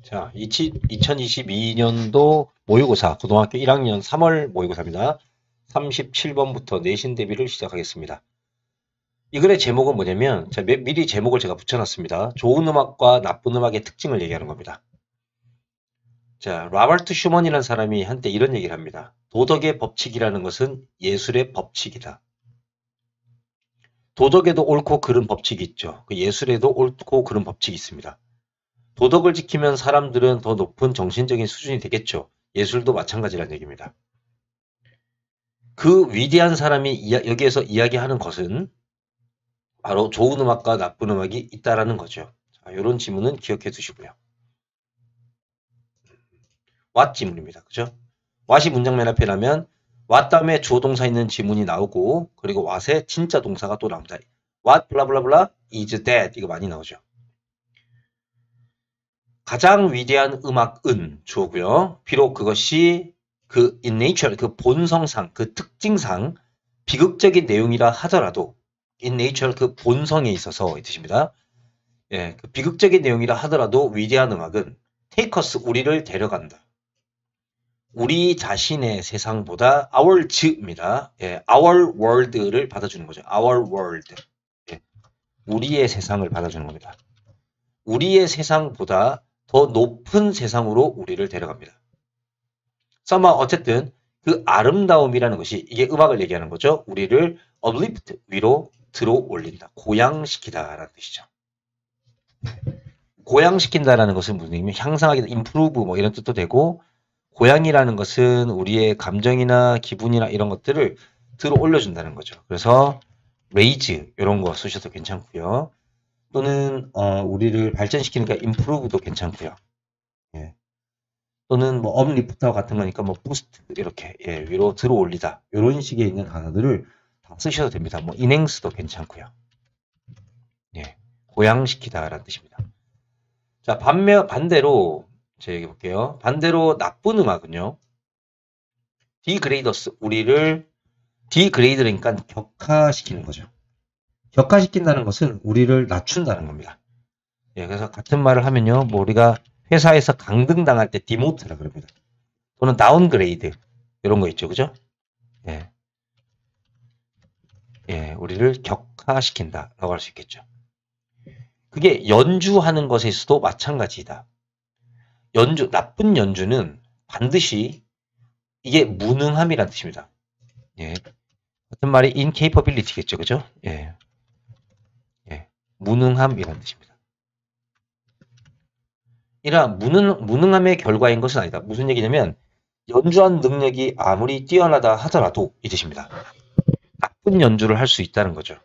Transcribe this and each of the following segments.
자, 2022년도 모의고사, 고등학교 1학년 3월 모의고사입니다. 37번부터 내신 대비를 시작하겠습니다. 이 글의 제목은 뭐냐면, 자, 미리 제목을 제가 붙여놨습니다. 좋은 음악과 나쁜 음악의 특징을 얘기하는 겁니다. 자, 라버트 슈먼이라는 사람이 한때 이런 얘기를 합니다. 도덕의 법칙이라는 것은 예술의 법칙이다. 도덕에도 옳고 그른 법칙이 있죠. 그 예술에도 옳고 그른 법칙이 있습니다. 도덕을 지키면 사람들은 더 높은 정신적인 수준이 되겠죠. 예술도 마찬가지라는 얘기입니다. 그 위대한 사람이 여기에서 이야기하는 것은 바로 좋은 음악과 나쁜 음악이 있다라는 거죠. 자, 이런 지문은 기억해 두시고요. what 지문입니다. 그죠? what이 문장 맨 앞에 나면 what 다음에 주어 동사 있는 지문이 나오고 그리고 what의 진짜 동사가 또 나옵니다. what 블라블라블라 is that 이거 많이 나오죠. 가장 위대한 음악은 주어고요. 비록 그것이 그 in nature, 그 본성상, 그 특징상 비극적인 내용이라 하더라도 in nature, 그 본성에 있어서 이 뜻입니다. 예, 그 비극적인 내용이라 하더라도 위대한 음악은 take us, 우리를 데려간다. 우리 자신의 세상보다 our's입니다. 예, our world를 받아주는 거죠. our world. 예, 우리의 세상을 받아주는 겁니다. 우리의 세상보다 더 높은 세상으로 우리를 데려갑니다. 어쨌든 그 아름다움이라는 것이 이게 음악을 얘기하는 거죠. 우리를 uplift, 위로 들어 올린다. 고양시키다라는 뜻이죠. 고양시킨다라는 것은 무슨 의미냐면 향상하기다, improve 뭐 이런 뜻도 되고 고양이라는 것은 우리의 감정이나 기분이나 이런 것들을 들어 올려준다는 거죠. 그래서 raise 이런 거 쓰셔도 괜찮고요. 또는 우리를 발전시키니까 improve도 괜찮고요. 예. 또는 뭐 uplift와 같은 거니까 뭐 boost 이렇게 예, 위로 들어 올리다 이런 식의 있는 단어들을 다 쓰셔도 됩니다. 뭐 enhance도 괜찮고요. 예, 고양시키다라는 뜻입니다. 자, 반대로 제가 얘기해 볼게요. 반대로 나쁜 음악은요. degrades, 우리를 degrade니까 격하시키는 거죠. 격하시킨다는 것은 우리를 낮춘다는 겁니다. 예, 그래서 같은 말을 하면요. 뭐 우리가 회사에서 강등당할 때 디모트라 그럽니다. 또는 다운그레이드 이런 거 있죠. 그죠? 예. 예, 우리를 격하시킨다라고 할 수 있겠죠. 그게 연주하는 것에 있어도 마찬가지다. 나쁜 연주는 반드시 이게 무능함이란 뜻입니다. 예. 같은 말이 incapability겠죠. 그죠? 예. 예. 무능함이란 뜻입니다. 이러한 무능함의 결과인 것은 아니다. 무슨 얘기냐면 연주한 능력이 아무리 뛰어나다 하더라도 이 뜻입니다. 나쁜 연주를 할 수 있다는 거죠.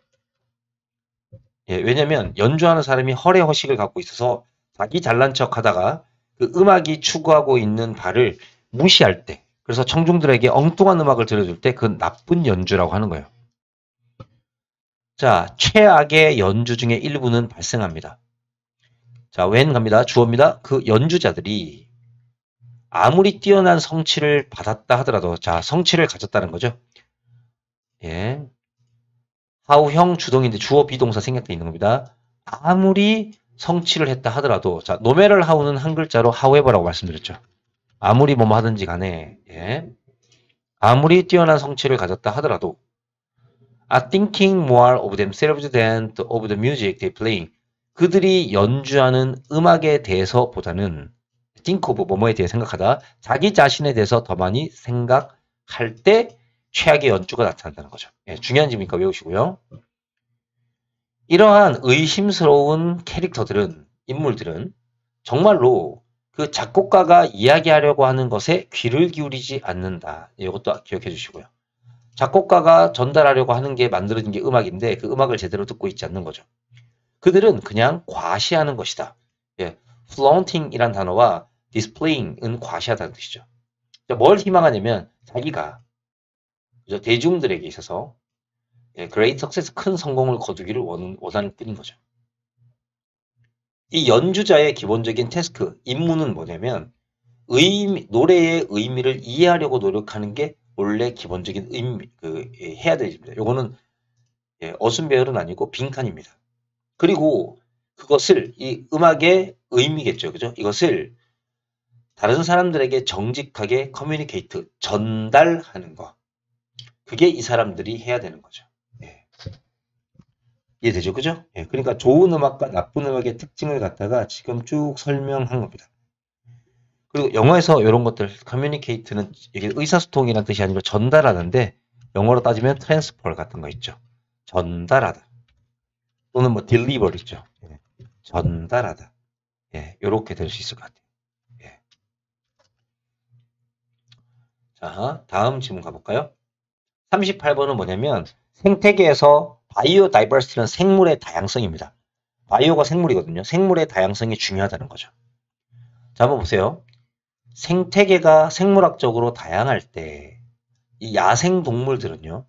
예, 왜냐면 연주하는 사람이 허례허식을 갖고 있어서 자기 잘난 척 하다가 그 음악이 추구하고 있는 바를 무시할 때, 그래서 청중들에게 엉뚱한 음악을 들려줄 때 그 나쁜 연주라고 하는 거예요. 자, 최악의 연주 중에 일부는 발생합니다. 자, when 갑니다. 주어입니다. 그 연주자들이 아무리 뛰어난 성취를 받았다 하더라도, 자, 성취를 가졌다는 거죠. 예. 하우형 주동인데 주어 비동사 생략되어 있는 겁니다. 아무리 성취를 했다 하더라도, 자, no matter how는 한 글자로 however라고 말씀드렸죠. 아무리 뭐뭐 하든지 간에, 예. 아무리 뛰어난 성취를 가졌다 하더라도, are thinking more of themselves than of the music they playing. 그들이 연주하는 음악에 대해서보다는 think of 뭐뭐에 대해 생각하다, 자기 자신에 대해서 더 많이 생각할 때 최악의 연주가 나타난다는 거죠. 예, 중요한 점이니까 외우시고요. 이러한 의심스러운 캐릭터들은, 인물들은 정말로 그 작곡가가 이야기하려고 하는 것에 귀를 기울이지 않는다. 이것도 기억해 주시고요. 작곡가가 전달하려고 하는 게 만들어진 게 음악인데 그 음악을 제대로 듣고 있지 않는 거죠. 그들은 그냥 과시하는 것이다. 예, flaunting이란 단어와 displaying은 과시하다는 뜻이죠. 뭘 희망하냐면 자기가 대중들에게 있어서 great success, 큰 성공을 거두기를 원하는 뜻인 거죠. 이 연주자의 기본적인 태스크, 임무는 뭐냐면 노래의 의미를 이해하려고 노력하는 게 원래 기본적인 해야 될 일입니다. 요거는 어순배열은 아니고 빈칸입니다. 그리고 그것을 이 음악의 의미겠죠. 그죠? 이것을 다른 사람들에게 정직하게 커뮤니케이트, 전달하는 거. 그게 이 사람들이 해야 되는 거죠. 예. 이해되죠? 그죠? 예. 그러니까 좋은 음악과 나쁜 음악의 특징을 갖다가 지금 쭉 설명한 겁니다. 그리고 영어에서 이런 것들, 커뮤니케이트는 이게 의사소통이라는 뜻이 아니고 전달하는데, 영어로 따지면 트랜스퍼 같은 거 있죠. 전달하다. 또는 뭐 deliver 있죠. 예. 전달하다. 예. 요렇게 될 수 있을 것 같아요. 예. 자, 다음 질문 가볼까요? 38번은 뭐냐면 생태계에서 바이오 다이버시티는 생물의 다양성입니다. 바이오가 생물이거든요. 생물의 다양성이 중요하다는 거죠. 자, 한번 보세요. 생태계가 생물학적으로 다양할 때 이 야생 동물들은요.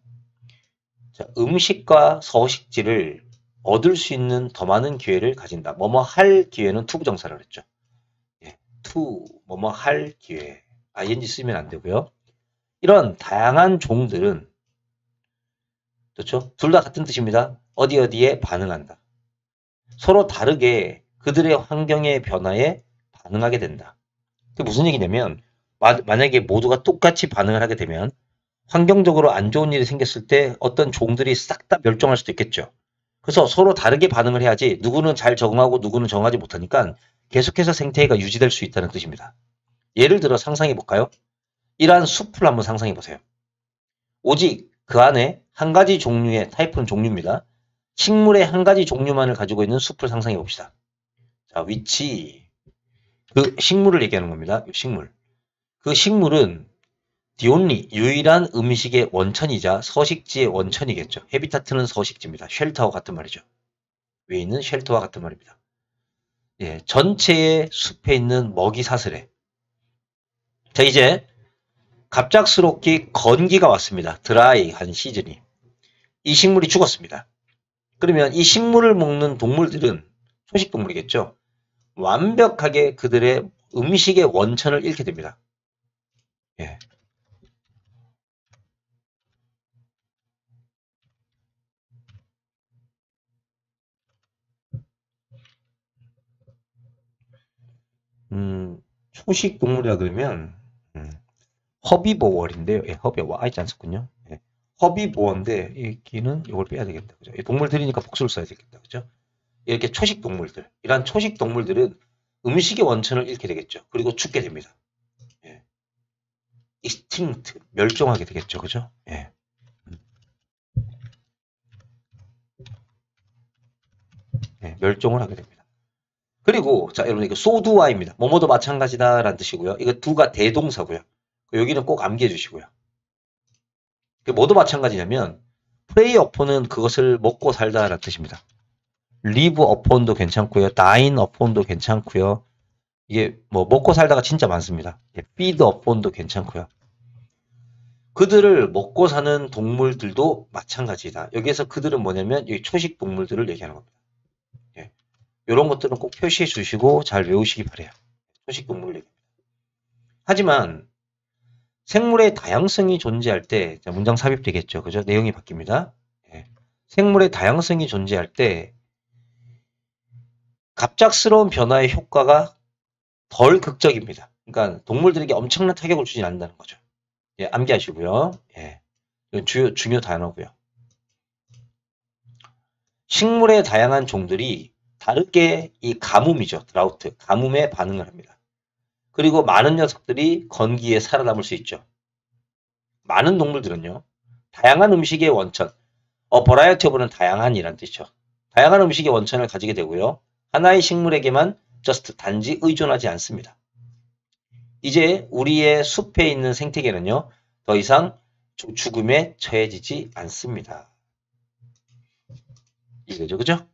자, 음식과 서식지를 얻을 수 있는 더 많은 기회를 가진다. 뭐뭐 할 기회는 투부정사를 했죠. 예, 뭐뭐 할 기회. ing 쓰면 안 되고요. 이런 다양한 종들은 그렇죠? 둘 다 같은 뜻입니다. 어디에 반응한다. 서로 다르게 그들의 환경의 변화에 반응하게 된다. 그게 무슨 얘기냐면 만약에 모두가 똑같이 반응을 하게 되면 환경적으로 안 좋은 일이 생겼을 때 어떤 종들이 싹 다 멸종할 수도 있겠죠. 그래서 서로 다르게 반응을 해야지 누구는 잘 적응하고 누구는 적응하지 못하니까 계속해서 생태계가 유지될 수 있다는 뜻입니다. 예를 들어 상상해 볼까요? 이러한 숲을 한번 상상해 보세요. 오직 그 안에 한 가지 종류의 타입은 종류입니다. 식물의 한 가지 종류만을 가지고 있는 숲을 상상해 봅시다. 자, 위치. 그 식물을 얘기하는 겁니다. 식물. 그 식물은 the only 유일한 음식의 원천이자 서식지의 원천이겠죠. 헤비타트는 서식지입니다. 쉘터와 같은 말이죠. 위에 있는 쉘터와 같은 말입니다. 예, 전체의 숲에 있는 먹이 사슬에. 자, 이제 갑작스럽게 건기가 왔습니다. 드라이한 시즌이. 이 식물이 죽었습니다. 그러면 이 식물을 먹는 동물들은 초식동물이겠죠. 완벽하게 그들의 음식의 원천을 잃게 됩니다. 예. 초식 동물이라 그러면 허비보어인데요. 예, 허비보어 아이지 않습군요. 예. 허비보어인데 이 기는 이걸 빼야 되겠다. 그죠? 동물들이니까 복수를 써야 되겠다. 그죠? 이렇게 초식 동물들, 이러한 초식 동물들은 음식의 원천을 잃게 되겠죠. 그리고 죽게 됩니다. 예. extinct, 멸종하게 되겠죠. 그죠? 예. 예, 멸종을 하게 됩니다. 그리고 자 여러분 이거 소두와입니다. 뭐뭐도 마찬가지다라는 뜻이고요. 이거 두가 대동사고요. 여기는 꼭 암기해 주시고요. 뭐도 마찬가지냐면 prey upon은 그것을 먹고 살다라는 뜻입니다. live upon도 괜찮고요. dine upon도 괜찮고요. 이게 뭐 먹고 살다가 진짜 많습니다. feed upon도 괜찮고요. 그들을 먹고 사는 동물들도 마찬가지다. 여기에서 그들은 뭐냐면 이 초식 동물들을 얘기하는 겁니다. 예. 이런 것들은 꼭 표시해 주시고 잘 외우시기 바래요. 초식 동물을 얘기합니다. 하지만 생물의 다양성이 존재할 때 문장 삽입되겠죠. 그죠? 내용이 바뀝니다. 예. 생물의 다양성이 존재할 때 갑작스러운 변화의 효과가 덜 극적입니다. 그러니까 동물들에게 엄청난 타격을 주진 않는다는 거죠. 예, 암기하시고요. 예. 이건 중요 단어고요. 식물의 다양한 종들이 다르게 이 가뭄이죠. 드라우트. 가뭄에 반응을 합니다. 그리고 많은 녀석들이 건기에 살아남을 수 있죠. 많은 동물들은요. 다양한 음식의 원천, 버라이어티 오브는 다양한이란 뜻이죠. 다양한 음식의 원천을 가지게 되고요. 하나의 식물에게만 단지 의존하지 않습니다. 이제 우리의 숲에 있는 생태계는요. 더 이상 죽음에 처해지지 않습니다. 이거죠. 그죠?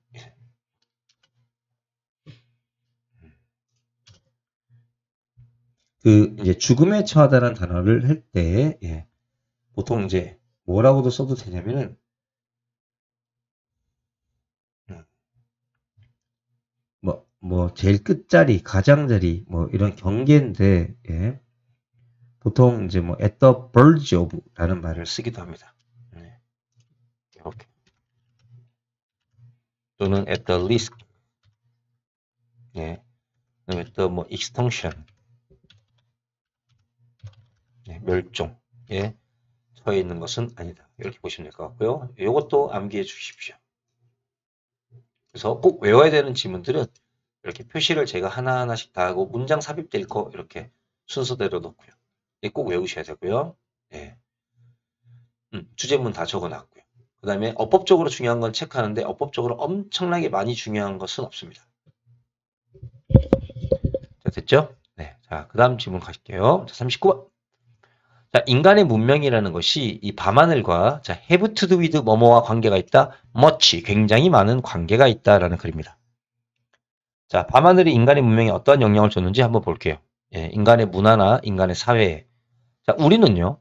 이제 죽음에 처하다는 단어를 할 때, 예, 보통 이제 뭐라고도 써도 되냐면은, 제일 끝자리, 가장자리, 이런 경계인데, 예, 보통 이제 at the verge of 라는 말을 쓰기도 합니다. 네. 이렇게. 또는 at the risk, 예, at the extinction, 멸종에 처해 있는 것은 아니다. 이렇게 보시면 될 것 같고요. 이것도 암기해 주십시오. 그래서 꼭 외워야 되는 지문들은 이렇게 표시를 제가 하나하나씩 다 하고 문장 삽입될 거 이렇게 순서대로 놓고요. 꼭 외우셔야 되고요. 네. 주제문 다 적어놨고요. 그 다음에 어법적으로 중요한 건 체크하는데 어법적으로 엄청나게 많이 중요한 것은 없습니다. 자, 됐죠? 네. 자, 그 다음 질문 가실게요. 자, 39번. 자, 인간의 문명이라는 것이 이 밤하늘과 자, have to do with 뭐뭐와 관계가 있다. much, 굉장히 많은 관계가 있다라는 글입니다. 자, 밤하늘이 인간의 문명에 어떠한 영향을 줬는지 한번 볼게요. 예, 인간의 문화나 인간의 사회에. 자, 우리는요,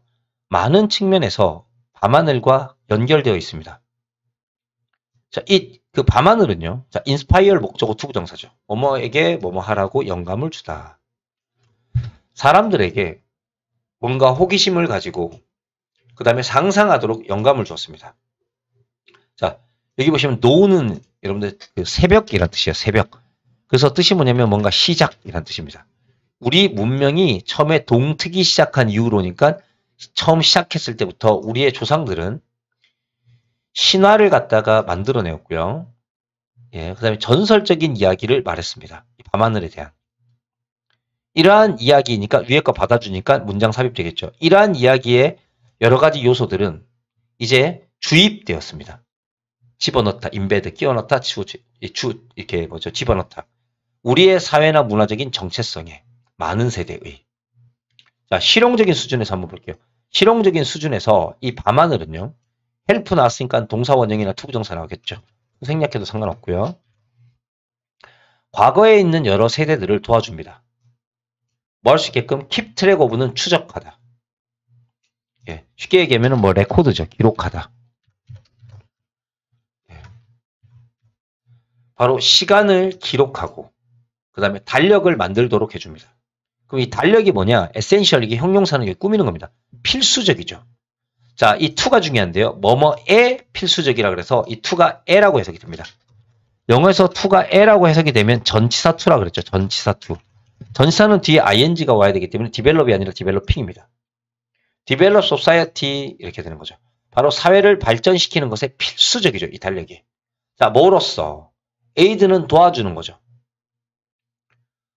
많은 측면에서 밤하늘과 연결되어 있습니다. 자, 그 밤하늘은요, 자, inspire 목적어 투부정사죠. 뭐뭐에게 뭐뭐 하라고 영감을 주다. 사람들에게 뭔가 호기심을 가지고 그 다음에 상상하도록 영감을 주었습니다. 자, 여기 보시면 노는 여러분들 그 새벽이란 뜻이에요. 새벽. 그래서 뜻이 뭐냐면 뭔가 시작이란 뜻입니다. 우리 문명이 처음에 동트기 시작한 이후로니까 처음 시작했을 때부터 우리의 조상들은 신화를 갖다가 만들어내었고요. 예, 그 다음에 전설적인 이야기를 말했습니다. 밤하늘에 대한. 이러한 이야기니까 위에 거 받아주니까 문장 삽입되겠죠. 이러한 이야기의 여러 가지 요소들은 이제 주입되었습니다. 집어넣다, 인베드, 끼워넣다, 이렇게 뭐죠? 집어넣다. 우리의 사회나 문화적인 정체성에 많은 세대의. 자, 실용적인 수준에서 한번 볼게요. 실용적인 수준에서 이 밤하늘은요. 헬프 나왔으니까 동사 원형이나 투부정사 나오겠죠. 생략해도 상관없고요. 과거에 있는 여러 세대들을 도와줍니다. 뭐 할 수 있게끔 keep track of는 추적하다. 예, 쉽게 얘기하면 뭐 레코드죠. 기록하다. 예. 바로 시간을 기록하고 그 다음에 달력을 만들도록 해줍니다. 그럼 이 달력이 뭐냐? 에센셜 이게 형용사는 이게 꾸미는 겁니다. 필수적이죠. 자, 이 to가 중요한데요. 뭐뭐에 필수적이라 그래서 이 to가 에라고 해석이 됩니다. 영어에서 to가 에라고 해석이 되면 전치사 to라 그랬죠. 전치사 to. 전치사는 뒤에 ing가 와야 되기 때문에 develop이 아니라 developing입니다. develop society 이렇게 되는 거죠. 바로 사회를 발전시키는 것에 필수적이죠. 이 달력이. 자, 뭐로써? aid는 도와주는 거죠.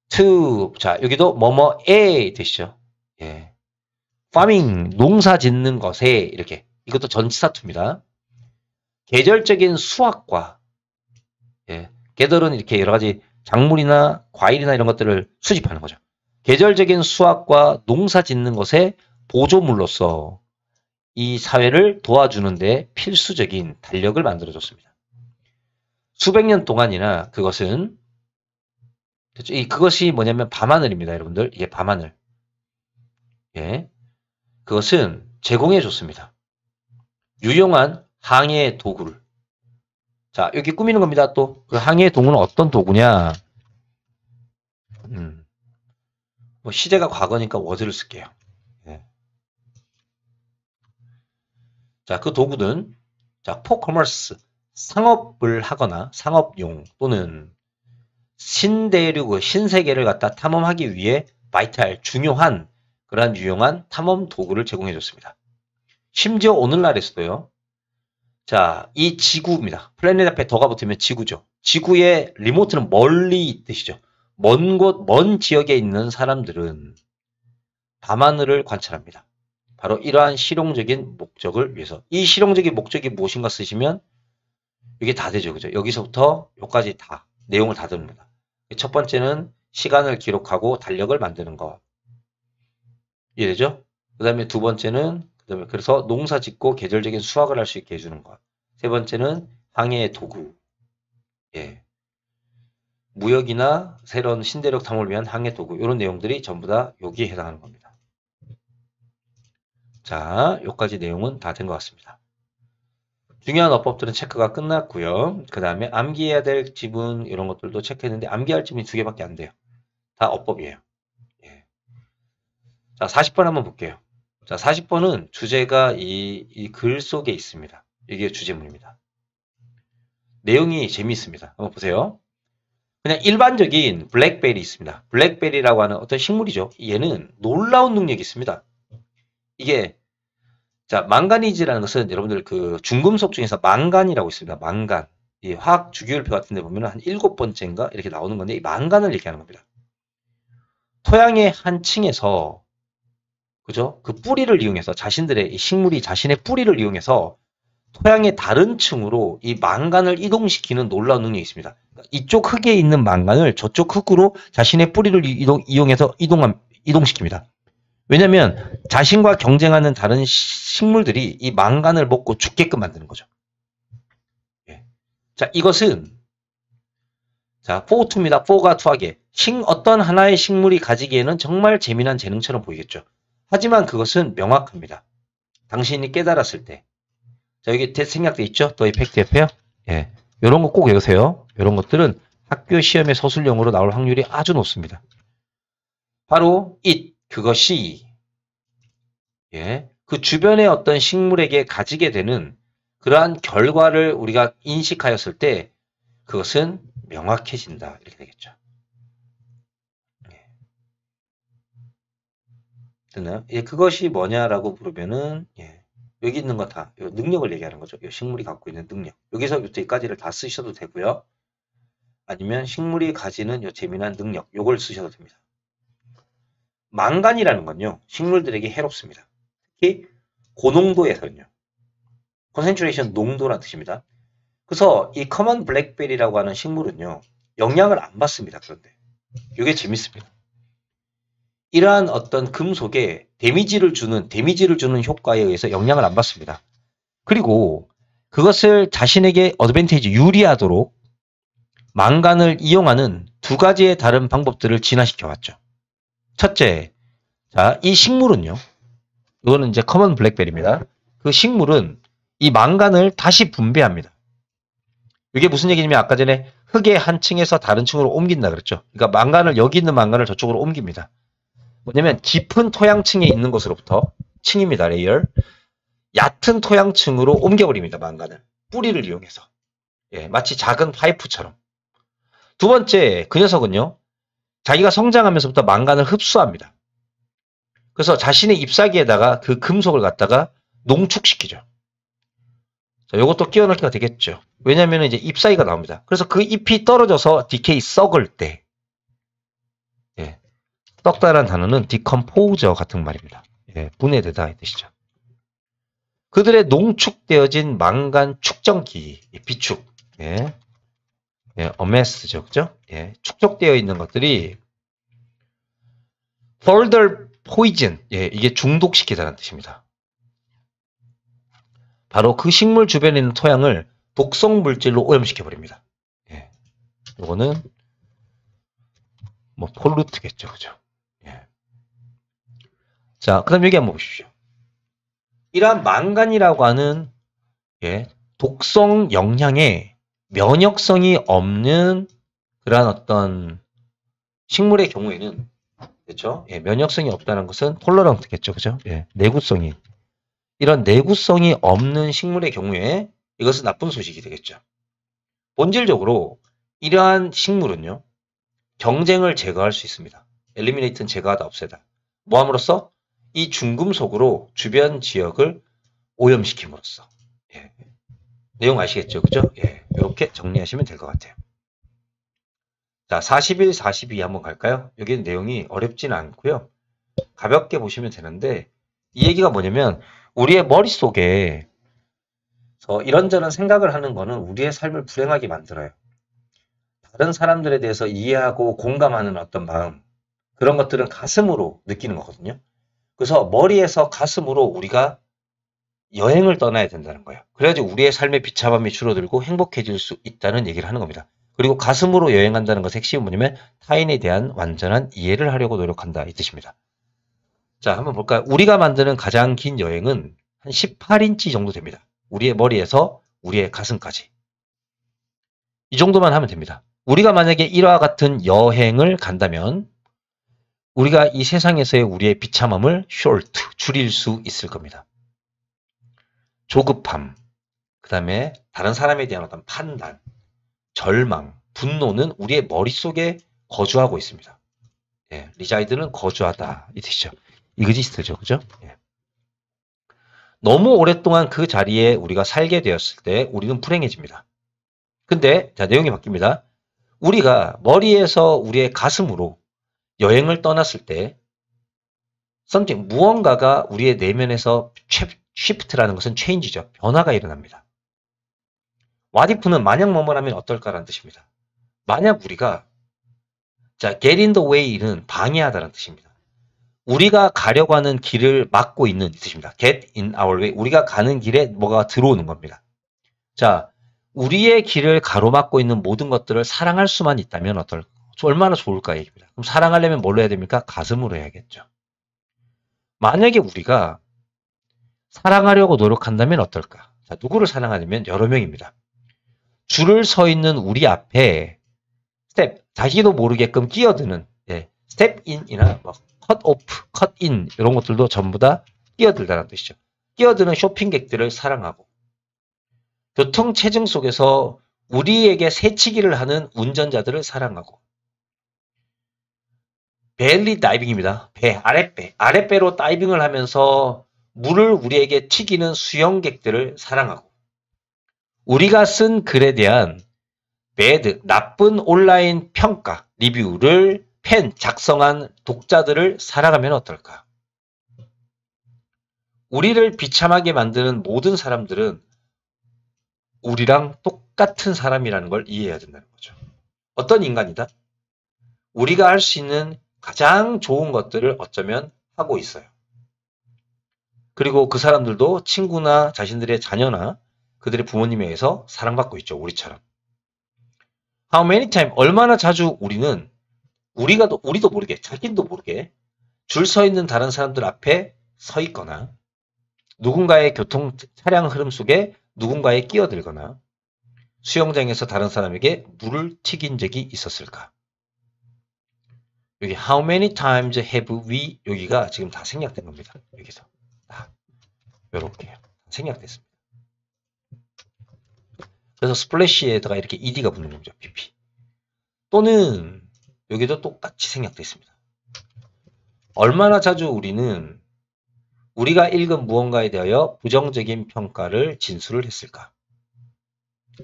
to, 자, 여기도 뭐뭐에 뜻이죠. 예. farming, 농사 짓는 것에 이렇게. 이것도 전치사 to입니다. 계절적인 수확과 예. 계절은 이렇게 여러 가지 작물이나 과일이나 이런 것들을 수집하는 거죠. 계절적인 수확과 농사 짓는 것에 보조물로서 이 사회를 도와주는데 필수적인 달력을 만들어줬습니다. 수백 년 동안이나 그것은 그것이 뭐냐면 밤하늘입니다. 여러분들 이게 밤하늘. 예, 그것은 제공해줬습니다. 유용한 항해 도구를. 자, 여기 꾸미는 겁니다. 또 그 항해 도구는 어떤 도구냐? 뭐 시제가 과거니까 was를 쓸게요. 예. 자, 그 도구는 자, for commerce 상업을 하거나 상업용 또는 신대륙, 신세계를 갖다 탐험하기 위해 바이탈, 중요한 그러한 유용한 탐험 도구를 제공해 줬습니다. 심지어 오늘날에서도요. 자, 이 지구입니다. 플래닛 앞에 더가 붙으면 지구죠. 지구의 리모트는 멀리 뜻이죠. 먼 곳, 먼 지역에 있는 사람들은 밤하늘을 관찰합니다. 바로 이러한 실용적인 목적을 위해서. 이 실용적인 목적이 무엇인가 쓰시면 이게 다 되죠. 그죠? 여기서부터 여기까지 다, 내용을 다 듭니다. 첫 번째는 시간을 기록하고 달력을 만드는 것. 이해되죠? 그 다음에 두 번째는, 그래서 농사 짓고 계절적인 수확을 할 수 있게 해주는 것. 세 번째는 항해의 도구. 예. 무역이나 새로운 신대륙 탐험을 위한 항해 도구. 이런 내용들이 전부 다 여기에 해당하는 겁니다. 자, 여기까지 내용은 다 된 것 같습니다. 중요한 어법들은 체크가 끝났고요. 그 다음에 암기해야 될 지문 이런 것들도 체크했는데 암기할 지문이 2개밖에 안 돼요. 다 어법이에요. 예. 자, 40번 한번 볼게요. 자, 40번은 주제가 이 글 속에 있습니다. 이게 주제문입니다. 내용이 재미있습니다. 한번 보세요. 그냥 일반적인 블랙베리 있습니다. 블랙베리라고 하는 어떤 식물이죠. 얘는 놀라운 능력이 있습니다. 이게 자, 망가니즈라는 것은 여러분들 그 중금속 중에서 망간이라고 있습니다. 망간. 이 화학 주기율표 같은 데 보면 한 7번째인가 이렇게 나오는 건데 이 망간을 얘기하는 겁니다. 토양의 한 층에서 그죠? 그 뿌리를 이용해서 자신들의 이 식물이 자신의 뿌리를 이용해서 토양의 다른 층으로 이 망간을 이동시키는 놀라운 능력이 있습니다. 이쪽 흙에 있는 망간을 저쪽 흙으로 자신의 뿌리를 이용해서 이동시킵니다. 왜냐하면 자신과 경쟁하는 다른 식물들이 이 망간을 먹고 죽게끔 만드는 거죠. 예. 자, 이것은 자, 4-2입니다. 4가 2하게. 어떤 하나의 식물이 가지기에는 정말 재미난 재능처럼 보이겠죠. 하지만 그것은 명확합니다. 당신이 깨달았을 때. 자, 여기 생략돼 있죠? 더 이펙트 옆에요? 예. 요런 거 꼭 외우세요. 요런 것들은 학교 시험에 서술형으로 나올 확률이 아주 높습니다. 바로 그것이 예, 그 주변의 어떤 식물에게 가지게 되는 그러한 결과를 우리가 인식하였을 때 그것은 명확해진다. 이렇게 되겠죠. 예. 됐나요? 예, 그것이 뭐냐라고 물으면은 예, 여기 있는 거 다 능력을 얘기하는 거죠. 이 식물이 갖고 있는 능력. 여기서부터 여기까지를 다 쓰셔도 되고요. 아니면 식물이 가지는 요 재미난 능력. 요걸 쓰셔도 됩니다. 망간이라는 건요. 식물들에게 해롭습니다. 특히 고농도에서는요. 컨센트레이션 농도라는 뜻입니다. 그래서 이 커먼 블랙베리라고 하는 식물은요. 영향을 안 받습니다. 그런데 이게 재밌습니다. 이러한 어떤 금속에 데미지를 주는 효과에 의해서 영향을 안 받습니다. 그리고 그것을 자신에게 어드밴티지 유리하도록 망간을 이용하는 두 가지의 다른 방법들을 진화시켜 왔죠. 첫째, 자, 이 식물은요. 이거는 이제 커먼 블랙베리입니다. 그 식물은 이 망간을 다시 분배합니다. 이게 무슨 얘기냐면 아까 전에 흙의 한 층에서 다른 층으로 옮긴다 그랬죠. 그러니까 여기 있는 망간을 저쪽으로 옮깁니다. 뭐냐면 깊은 토양층에 있는 것으로부터 층입니다. 레이어. 얕은 토양층으로 옮겨버립니다. 망간을. 뿌리를 이용해서. 예, 마치 작은 파이프처럼. 두 번째, 그 녀석은요. 자기가 성장하면서부터 망간을 흡수합니다. 그래서 자신의 잎사귀에다가 그 금속을 갖다가 농축시키죠. 자, 요것도 끼워 넣기가 되겠죠. 왜냐하면 이제 잎사귀가 나옵니다. 그래서 그 잎이 떨어져서 디케이 썩을 때, 예, 썩다라는 단어는 디컴포저 같은 말입니다. 예, 분해되다 이 뜻이죠. 그들의 농축되어진 망간 축정기, 비축, 예, 예, 어메스죠, 그죠? 예, 축적되어 있는 것들이 further poison, 예, 이게 중독시키다는 뜻입니다. 바로 그 식물 주변에 있는 토양을 독성 물질로 오염시켜 버립니다. 예, 요거는 뭐 폴루트겠죠, 그죠? 예. 자, 그다음 여기 한번 보십시오. 이러한 망간이라고 하는 예, 독성 영향에 면역성이 없는 그러한 어떤 식물의 경우에는 그렇죠? 예, 면역성이 없다는 것은 톨러런트겠죠, 그죠? 예, 내구성이 이런 내구성이 없는 식물의 경우에 이것은 나쁜 소식이 되겠죠. 본질적으로 이러한 식물은요, 경쟁을 제거할 수 있습니다. 엘리미네이트는 제거하다, 없애다. 뭐 함으로써? 이 중금속으로 주변 지역을 오염시킴으로써. 예. 내용 아시겠죠? 그죠? 예. 이렇게 정리하시면 될 것 같아요. 자, 41, 42 한번 갈까요? 여기는 내용이 어렵지는 않고요. 가볍게 보시면 되는데 이 얘기가 뭐냐면 우리의 머릿속에 이런저런 생각을 하는 거는 우리의 삶을 불행하게 만들어요. 다른 사람들에 대해서 이해하고 공감하는 어떤 마음, 그런 것들은 가슴으로 느끼는 거거든요. 그래서 머리에서 가슴으로 우리가 여행을 떠나야 된다는 거예요. 그래야지 우리의 삶의 비참함이 줄어들고 행복해질 수 있다는 얘기를 하는 겁니다. 그리고 가슴으로 여행한다는 것의 핵심은 뭐냐면 타인에 대한 완전한 이해를 하려고 노력한다 이 뜻입니다. 자, 한번 볼까요? 우리가 만드는 가장 긴 여행은 한 18인치 정도 됩니다. 우리의 머리에서 우리의 가슴까지. 이 정도만 하면 됩니다. 우리가 만약에 이와 같은 여행을 간다면 우리가 이 세상에서의 우리의 비참함을 줄일 수 있을 겁니다. 조급함, 그 다음에 다른 사람에 대한 어떤 판단, 절망, 분노는 우리의 머릿속에 거주하고 있습니다. 예, 리자이드는 거주하다 이 뜻이죠. 이그지스트죠, 그죠? 예. 너무 오랫동안 그 자리에 우리가 살게 되었을 때 우리는 불행해집니다. 근데 자, 내용이 바뀝니다. 우리가 머리에서 우리의 가슴으로 여행을 떠났을 때 something, 무언가가 우리의 내면에서 shift라는 것은 change죠. 변화가 일어납니다. what if는 만약 뭐뭐라면 어떨까라는 뜻입니다. 만약 우리가 자, get in the way는 방해하다라는 뜻입니다. 우리가 가려고 하는 길을 막고 있는 뜻입니다. get in our way. 우리가 가는 길에 뭐가 들어오는 겁니다. 자, 우리의 길을 가로막고 있는 모든 것들을 사랑할 수만 있다면 얼마나 좋을까 얘기입니다. 그럼 사랑하려면 뭘로 해야 됩니까? 가슴으로 해야겠죠. 만약에 우리가 사랑하려고 노력한다면 어떨까? 자, 누구를 사랑하려면 여러 명입니다. 줄을 서 있는 우리 앞에 스텝, 자기도 모르게끔 끼어드는 스텝 인이나 컷 오프, 컷 인 이런 것들도 전부 다 끼어들다는 뜻이죠. 끼어드는 쇼핑객들을 사랑하고 교통체증 속에서 우리에게 새치기를 하는 운전자들을 사랑하고 벨리 다이빙입니다. 아랫배로 다이빙을 하면서 물을 우리에게 튀기는 수영객들을 사랑하고 우리가 쓴 글에 대한 배드, 나쁜 온라인 평가, 리뷰를 작성한 독자들을 사랑하면 어떨까? 우리를 비참하게 만드는 모든 사람들은 우리랑 똑같은 사람이라는 걸 이해해야 된다는 거죠. 어떤 인간이다? 우리가 할 수 있는 가장 좋은 것들을 어쩌면 하고 있어요. 그리고 그 사람들도 친구나 자신들의 자녀나 그들의 부모님에 의해서 사랑받고 있죠. 우리처럼. How many time? 얼마나 자주 우리는 우리도 모르게, 자기도 모르게 줄 서 있는 다른 사람들 앞에 서 있거나 누군가의 교통 차량 흐름 속에 누군가에 끼어들거나 수영장에서 다른 사람에게 물을 튀긴 적이 있었을까? 여기 how many times have we 여기가 지금 다 생략된 겁니다. 여기서 이렇게 생략됐습니다. 그래서 스플래시에다가 이렇게 ed가 붙는 겁니다. pp 또는 여기도 똑같이 생략되어 있습니다. 얼마나 자주 우리는 우리가 읽은 무언가에 대하여 부정적인 평가를 진술을 했을까?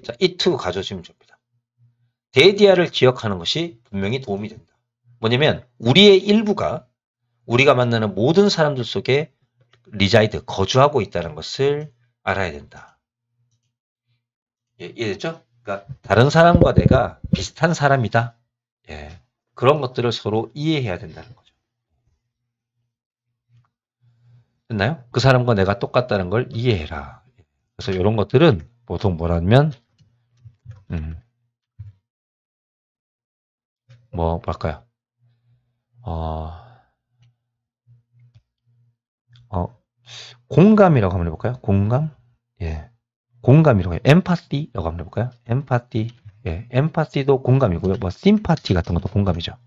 자, it 가져오시면 됩니다. 데디아를 기억하는 것이 분명히 도움이 된다. 뭐냐면 우리의 일부가 우리가 만나는 모든 사람들 속에 거주하고 있다는 것을 알아야 된다. 이해됐죠? 그러니까 다른 사람과 내가 비슷한 사람이다. 그런 것들을 서로 이해해야 된다는 거죠. 됐나요? 그 사람과 내가 똑같다는 걸 이해해라. 그래서 이런 것들은 보통 뭐라면 뭘까요? 공감이라고 한번 해볼까요? 공감? 공감이라고 해요. 엠파티라고 한번 해볼까요? 엠파티. 엠파티도 공감이고요. 심파티 같은 것도 공감이죠.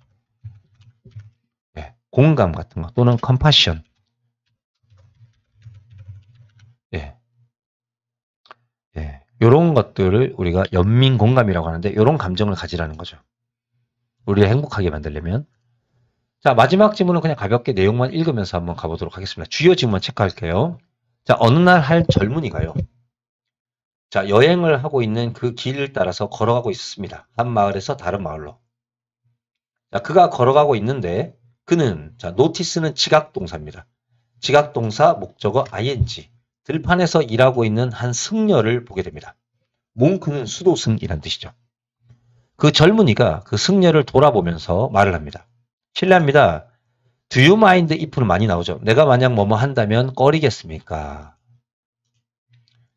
공감 같은 거 또는 컴파션. 이런 것들을 우리가 연민 공감이라고 하는데 이런 감정을 가지라는 거죠. 우리를 행복하게 만들려면. 자, 마지막 지문은 그냥 가볍게 내용만 읽으면서 한번 가보도록 하겠습니다. 주요 지문만 체크할게요. 자, 어느 날 한 젊은이가요. 자, 여행을 하고 있는 그 길을 따라서 걸어가고 있었습니다. 한 마을에서 다른 마을로. 자, 그가 걸어가고 있는데 그는 자, 노티스는 지각동사입니다. 지각동사 목적어 ing. 들판에서 일하고 있는 한 승려를 보게 됩니다. 몽크는 수도승이란 뜻이죠. 그 젊은이가 그 승려를 돌아보면서 말을 합니다. 실례합니다. Do you mind if는 많이 나오죠. 내가 만약 뭐뭐 한다면 꺼리겠습니까?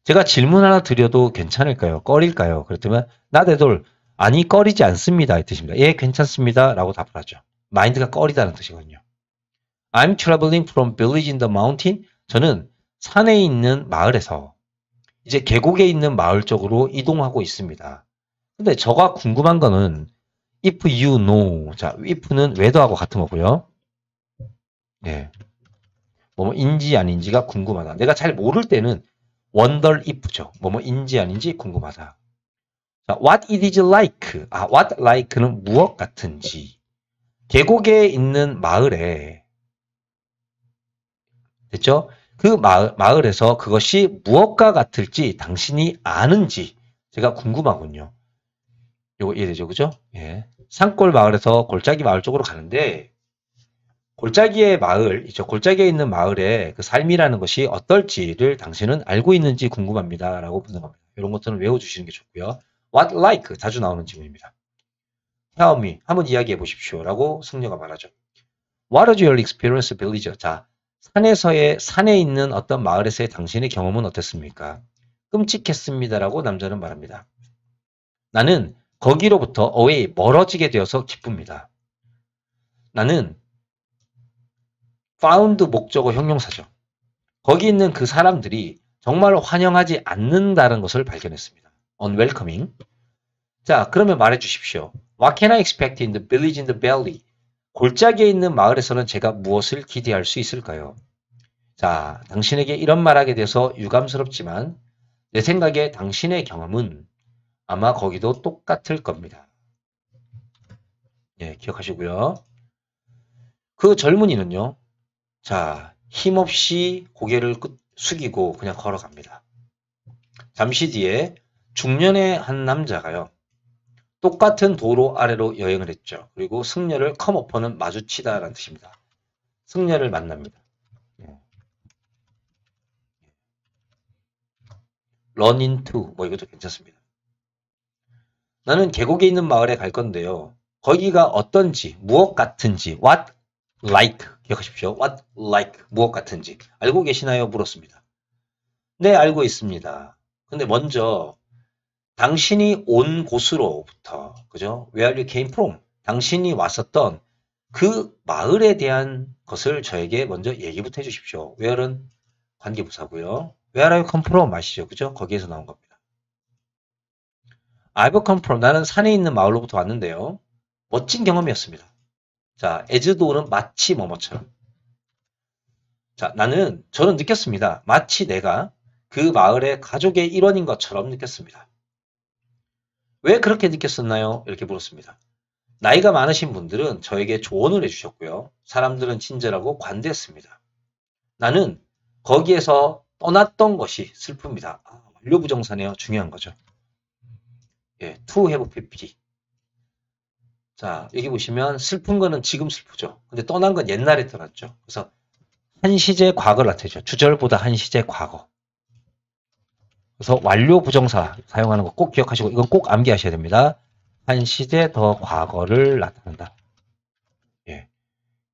제가 질문 하나 드려도 괜찮을까요? 꺼릴까요? 그렇다면 not at all. 아니 꺼리지 않습니다. 이 뜻입니다. 예, 괜찮습니다. 라고 답을 하죠. mind가 꺼리다는 뜻이거든요. I'm traveling from village in the mountain. 저는 산에 있는 마을에서 이제 계곡에 있는 마을 쪽으로 이동하고 있습니다. 근데 저가 궁금한 거는 if you know. 자, if는 whether하고 같은 거고요. 뭐뭐인지 아닌지가 궁금하다. 내가 잘 모를 때는 wonder if죠. 뭐뭐인지 아닌지 궁금하다. 자, what it is like. what like는 무엇 같은지. 계곡에 있는 마을에 됐죠? 그 마을에서 그것이 무엇과 같을지 당신이 아는지 제가 궁금하군요. 요거 이해되죠? 그죠? 예. 산골 마을에서 골짜기 마을 쪽으로 가는데 골짜기의 마을이죠. 골짜기에 있는 마을의 그 삶이라는 것이 어떨지를 당신은 알고 있는지 궁금합니다. 라고 묻는 겁니다. 이런 것들은 외워주시는 게 좋고요. What like? 자주 나오는 질문입니다. Tell me. 한번 이야기해 보십시오. 라고 승려가 말하죠. What is your experience, villager? 자, 산에 있는 어떤 마을에서의 당신의 경험은 어땠습니까? 끔찍했습니다라고 남자는 말합니다. 나는 거기로부터 away, 멀어지게 되어서 기쁩니다. 나는 found 목적어 형용사죠. 거기 있는 그 사람들이 정말 환영하지 않는다는 것을 발견했습니다. unwelcoming. 자, 그러면 말해 주십시오. What can I expect in the village in the valley? 골짜기에 있는 마을에서는 제가 무엇을 기대할 수 있을까요? 자, 당신에게 이런 말하게 돼서 유감스럽지만 내 생각에 당신의 경험은 아마 거기도 똑같을 겁니다. 예, 기억하시고요. 그 젊은이는요. 자, 힘없이 고개를 숙이고 그냥 걸어갑니다. 잠시 뒤에 중년의 한 남자가요. 똑같은 도로 아래로 여행을 했죠. 그리고 승려를 컴오퍼는 마주치다라는 뜻입니다. 승려를 만납니다. run into 뭐 이것도 괜찮습니다. 나는 계곡에 있는 마을에 갈 건데요. 거기가 어떤지, 무엇 같은지, what like 기억하십시오. what like 무엇 같은지 알고 계시나요? 물었습니다. 네, 알고 있습니다. 근데 먼저 당신이 온 곳으로부터 그죠? Where you came from 당신이 왔었던 그 마을에 대한 것을 저에게 먼저 얘기부터 해주십시오. Where는 관계부사고요. Where are you come from 아시죠? 그죠? 거기에서 나온 겁니다. I've come from 나는 산에 있는 마을로부터 왔는데요. 멋진 경험이었습니다. 자, as tho는 마치 뭐뭐처럼. 자, 저는 느꼈습니다. 마치 내가 그 마을의 가족의 일원인 것처럼 느꼈습니다. 왜 그렇게 느꼈었나요? 이렇게 물었습니다. 나이가 많으신 분들은 저에게 조언을 해주셨고요. 사람들은 친절하고 관대했습니다. 나는 거기에서 떠났던 것이 슬픕니다. 완료 부정사네요. 중요한 거죠. 예, to have pp. 자, 여기 보시면 슬픈 거는 지금 슬프죠. 근데 떠난 건 옛날에 떠났죠. 그래서 한 시제 과거를 나타내죠. 주절보다 한 시제 과거. 그래서 완료 부정사 사용하는 거 꼭 기억하시고 이건 꼭 암기하셔야 됩니다. 한 시제 더 과거를 나타낸다. 예.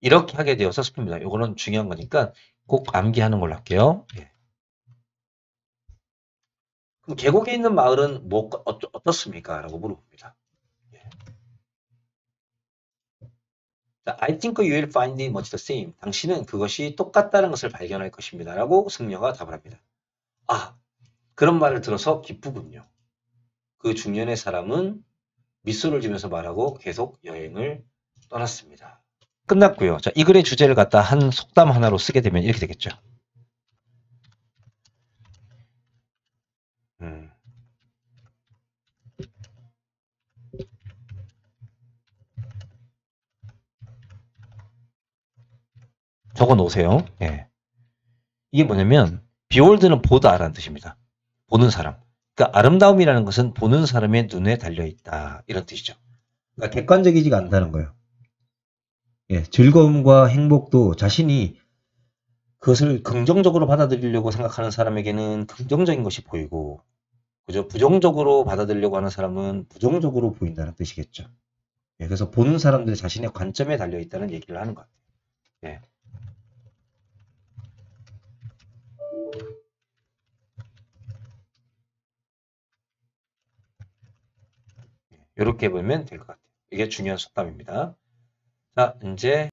이렇게 하게 되어서 슬픕니다. 이거는 중요한 거니까 꼭 암기하는 걸로 할게요. 예. 그럼 계곡에 있는 마을은 어떻습니까? 라고 물어봅니다. 예. 자, I think you will find it much the same. 당신은 그것이 똑같다는 것을 발견할 것입니다. 라고 승려가 답을 합니다. 그런 말을 들어서 기쁘군요. 그 중년의 사람은 미소를 지면서 말하고 계속 여행을 떠났습니다. 끝났고요. 자, 이 글의 주제를 갖다 한 속담 하나로 쓰게 되면 이렇게 되겠죠. 적어 놓으세요. 예. 이게 뭐냐면 behold는 보다라는 뜻입니다. 보는 사람. 그러니까 아름다움이라는 것은 보는 사람의 눈에 달려있다. 이런 뜻이죠. 그러니까 객관적이지가 않다는 거예요. 예, 즐거움과 행복도 자신이 그것을 긍정적으로 받아들이려고 생각하는 사람에게는 긍정적인 것이 보이고, 그죠? 부정적으로 받아들이려고 하는 사람은 부정적으로 보인다는 뜻이겠죠. 예, 그래서 보는 사람들 자신의 관점에 달려있다는 얘기를 하는 것 같아요. 예. 이렇게 보면 될 것 같아요. 이게 중요한 속담입니다. 자, 이제